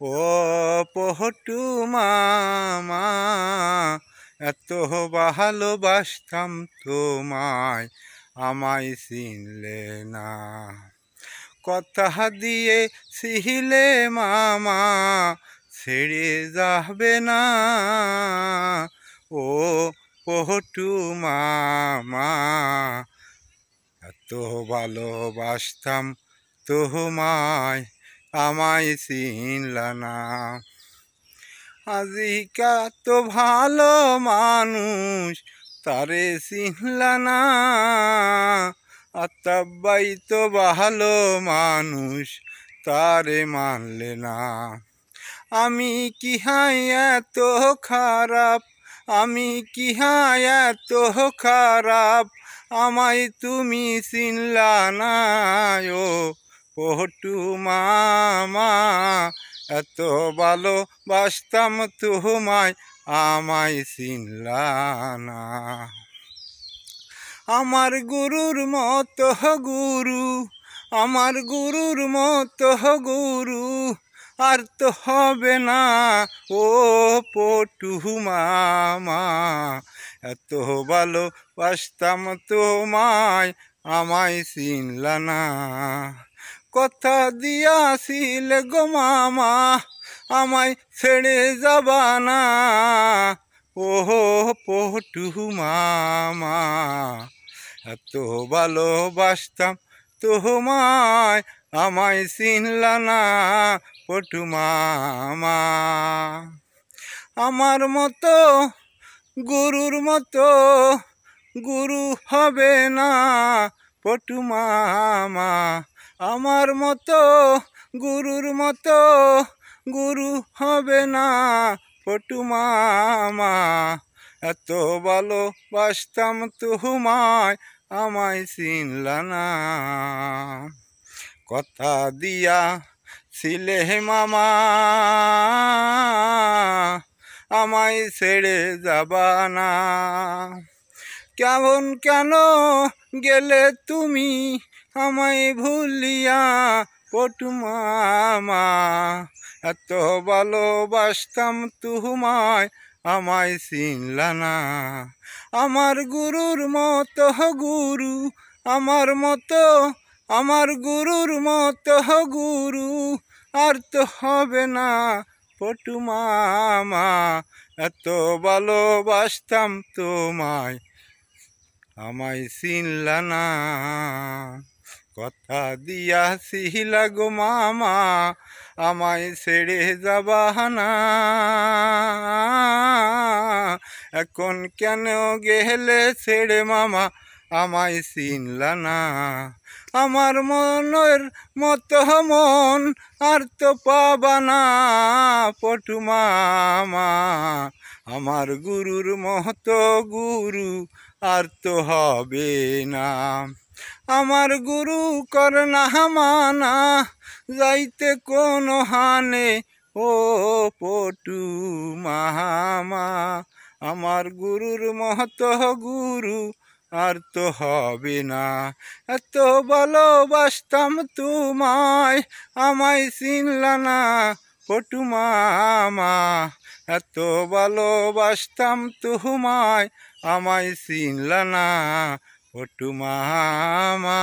ও পটু মামা, এত ভালোবাসতাম তোমায়, আমায় চিনলে না। কথা দিয়েছিলে মামা, ছেড়ে যাবে না। ও পটু মামা, এত ভালোবাসতাম তোমায়, আমায় চিনলা না। আজিকা তো ভালো মানুষ, তারে চিনলা না। আত্মাব্বাই তো ভালো মানুষ, তারে মানলে না। আমি কি হাই এত খারাপ, আমি কি হাই এত খারাপ, আমায় তুমি চিনলা না। ও পটু মামা, এত ভালোবাসতাম তোমায়, আমায় চিনলা না। আমার গুরুর মতো গুরু, আমার গুরুর মতো গুরু আর তো হবে না। ও পটু মামা, এত ভালোবাসতাম তোমায়, আমায় চিনলা না। কথা দিয়াছিলে গো মামা, আমায় ছেড়ে যাবা না। ও পটু মামা, এত ভালোবাসতাম তোমায়, আমায় চিনলা না। পটু মামা, আমার মতো গুরুর মতো গুরু হবে না। পটু মামা, আমার মতো গুরুর মতো গুরু হবে না। পটু মামা, এত ভালোবাসতাম তোমায়, আমায় চিনলা না। কথা দিয়া ছিলে মামা, আমায় ছেড়ে যাবা না। কেমন কেন গেলে তুমি আমায় ভুলিয়া। পটু মামা, এত ভালোবাসতাম তোমায়, আমায় চিনলা না। আমার গুরুর মতো গুরু, আমার মতো, আমার গুরুর মতো গুরু আর তো হবে না। পটু মামা, এত ভালোবাসতাম তোমায়, আমায় চিনলা না। কথা দিয়াছিলা গো মামা, আমায় ছেড়ে যাবা না। এখন কেন গেলে ছেড়ে মামা, আমায় চিনলা না। আমার মনের মতো মন আর তো পাবা না। পটু মামা, আমার গুরুর মতো গুরু আর তো হবে না। আমার গুরু কর না মানা, যাইতে কোনো হানে। ও পটু মামা, আমার গুরুর মতো গুরু আর তো হবে না। এত ভালোবাসতাম তোমায়, আমায় চিনলা না। পটু মামা, এত ভালোবাসতাম তোমায়, আমায় চিনলা না। পটু মামা।